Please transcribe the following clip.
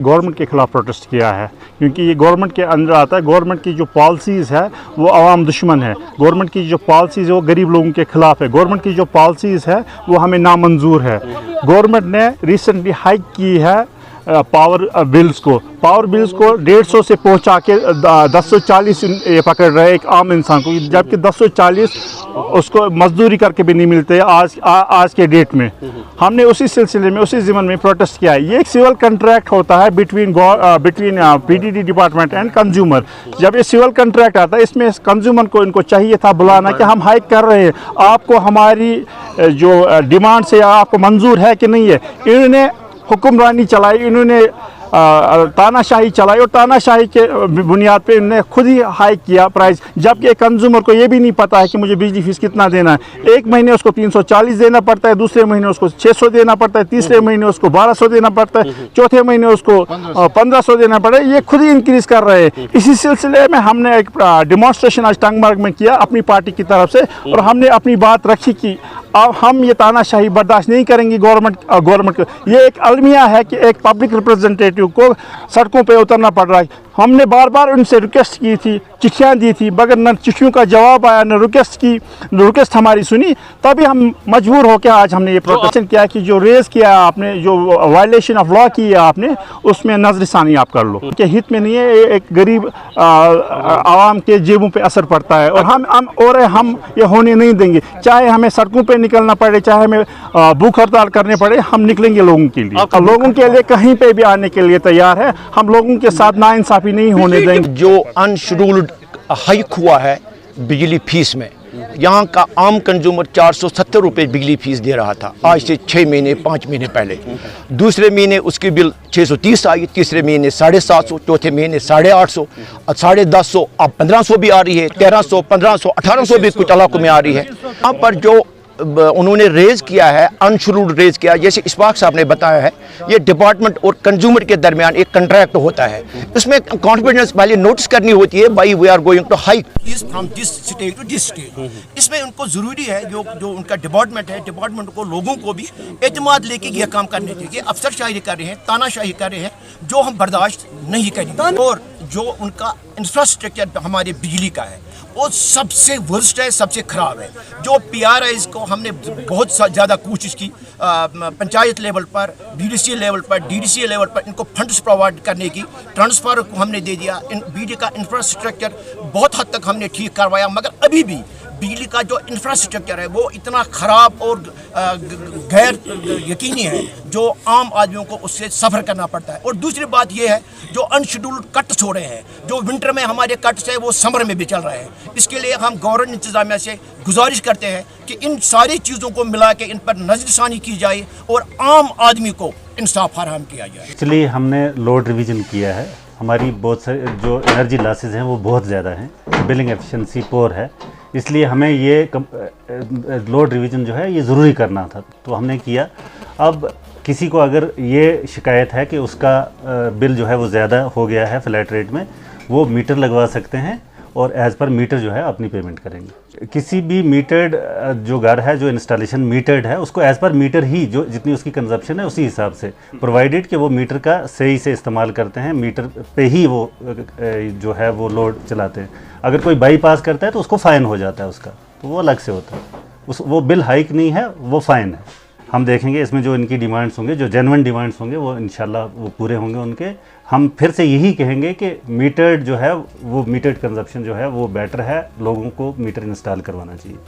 Government के खिलाफ protest किया है, क्योंकि ये गवर्नमेंट के अंदर आता है। गवर्नमेंट की जो पॉलिसीज़ है वो आवाम दुश्मन है। गवर्नमेंट की जो पॉलिसीज़ है वो गरीब लोगों के खिलाफ है। गवर्नमेंट की जो पॉलिसीज़ है वो हमें नामंजूर है। गवर्नमेंट ने रिसेंटली हाइक की है पावर बिल्स को 150 से पहुंचा के 1040 ये पकड़ रहे एक आम इंसान को, जबकि 1040 उसको मजदूरी करके भी नहीं मिलते आज के डेट में। हमने उसी सिलसिले में उसी ज़िमन में प्रोटेस्ट किया है। ये एक सिविल कॉन्ट्रैक्ट होता है between PDD department and consumer. जब ये सिविल कॉन्ट्रैक्ट आता है, इसमें कंज्यूमर को इनको चाहिए था बुलाना कि हम हाइक कर रहे हैं, आपको हमारी जो डिमांड से आपको मंजूर है कि नहीं है। इन्होंने हुक्मरानी चलाई, इन्होंने तानाशाही चलाई और तानाशाही के बुनियाद पे इन्होंने खुद ही हाइक किया प्राइस, जबकि कंज्यूमर को ये भी नहीं पता है कि मुझे बिजली फीस कितना देना है। एक महीने उसको 340 देना पड़ता है, दूसरे महीने उसको 600 देना पड़ता है, तीसरे महीने उसको 1200 देना पड़ता है, चौथे महीने उसको 1500 देना पड़ता है। ये खुद ही इंक्रीज़ कर रहे हैं। इसी सिलसिले में हमने एक डेमोन्स्ट्रेशन आज टंगमर्ग में किया अपनी पार्टी की तरफ से, और हमने अपनी बात रखी कि अब हम ये तानाशाही बर्दाश्त नहीं करेंगे गवर्नमेंट को। ये एक अलमिया है कि एक पब्लिक रिप्रेजेंटेटिव को सड़कों पे उतरना पड़ रहा है। हमने बार बार उनसे रिक्वेस्ट की थी, चिट्ठियाँ दी थी, मगर न चिट्ठियों का जवाब आया, न रिक्वेस्ट हमारी सुनी। तभी हम मजबूर होकर आज हमने ये प्रोटेस्ट किया कि जो रेज़ किया आपने, जो वायलेशन ऑफ लॉ की है आपने, उसमें नजरसानी आप कर लो। के हित में नहीं है, एक गरीब आवाम के जेबों पे असर पड़ता है, और हम ये होने नहीं देंगे। चाहे हमें सड़कों पे निकलना पड़े, चाहे हमें भूख हड़ताल करने पड़े, हम निकलेंगे लोगों के लिए। लोगों के लिए कहीं पे भी आने के लिए तैयार है। हम लोगों के साथ नाइंसाफी नहीं होने देंगे। जो अनशेड्यूल्ड हाइक हुआ है बिजली फीस में, यहाँ का आम कंज्यूमर 470 रुपये बिजली फीस दे रहा था आज से 6 महीने 5 महीने पहले। दूसरे महीने उसकी बिल 630 आई, तीसरे महीने 750, चौथे महीने 850, 1050, अब 1500 भी आ रही है, 1300, 1500, 1800 भी कुछ इलाकों में आ रही है। यहाँ पर जो उन्होंने रेज़ किया है, अनशेड्यूल्ड रेज़ किया, जैसे इशफाक साहब ने बताया है, ये डिपार्टमेंट और कंज्यूमर के दरमियान एक कॉन्ट्रैक्ट होता है। इसमें कॉन्फिडेंस पहले नोटिस करनी होती है, भाई we are going to hike from this stage to this stage. इसमें उनको ज़रूरी है, जो उनका डिपार्टमेंट है, डिपार्टमेंट को लोगों को भी एतमाद लेके ये काम करने चाहिए। अफसरशाही कर रहे हैं, तानाशाही कर रहे हैं, जो हम बर्दाश्त नहीं करेंगे। और जो उनका इंफ्रास्ट्रक्चर हमारे बिजली का है वो सबसे वर्स्ट है, सबसे ख़राब है। जो PRIs को हमने बहुत ज़्यादा कोशिश की, पंचायत लेवल पर, BDC लेवल पर, DDC लेवल पर इनको फंड्स प्रोवाइड करने की, ट्रांसफ़र को हमने दे दिया। बिजली का इंफ्रास्ट्रक्चर बहुत हद तक हमने ठीक करवाया, मगर अभी भी बिजली का जो इंफ्रास्ट्रक्चर है वो इतना ख़राब और गैर यकीनी है, जो आम आदमियों को उससे सफ़र करना पड़ता है। और दूसरी बात ये है, जो अनशेड्यूल्ड कट्स हो रहे हैं, जो विंटर में हमारे कट्स है वो समर में भी चल रहे हैं। इसके लिए हम गवर्नमेंट इंतज़ामिया से गुजारिश करते हैं कि इन सारी चीज़ों को मिला के इन पर नज़रसानी की जाए और आम आदमी को इंसाफ फराहम किया जाए। इसलिए हमने लोड रिवीजन किया है। हमारी बहुत सारी जो एनर्जी लॉसेज हैं वो बहुत ज़्यादा हैं, बिलिंग एफिशिएंसी पोर है, इसलिए हमें ये लोड रिवीजन जो है ये ज़रूरी करना था, तो हमने किया। अब किसी को अगर ये शिकायत है कि उसका बिल जो है वो ज़्यादा हो गया है फ्लैट रेट में, वो मीटर लगवा सकते हैं और एज़ पर मीटर जो है अपनी पेमेंट करेंगे। किसी भी मीटर्ड जो घर है, जो इंस्टॉलेशन मीटर्ड है, उसको एज़ पर मीटर ही, जो जितनी उसकी कंजप्शन है उसी हिसाब से, प्रोवाइडेड कि वो मीटर का सही से इस्तेमाल करते हैं, मीटर पे ही वो जो है वो लोड चलाते हैं। अगर कोई बाईपास करता है तो उसको फ़ाइन हो जाता है उसका, तो वो अलग से होता है। वो बिल हाइक नहीं है, वो फ़ाइन है। हम देखेंगे इसमें जो इनकी डिमांड्स होंगे, जो जेन्युइन डिमांड्स होंगे, वो इंशाल्लाह वो पूरे होंगे उनके। हम फिर से यही कहेंगे कि मीटर्ड जो है वो मीटर्ड कंजप्शन जो है वो बेटर है, लोगों को मीटर इंस्टॉल करवाना चाहिए।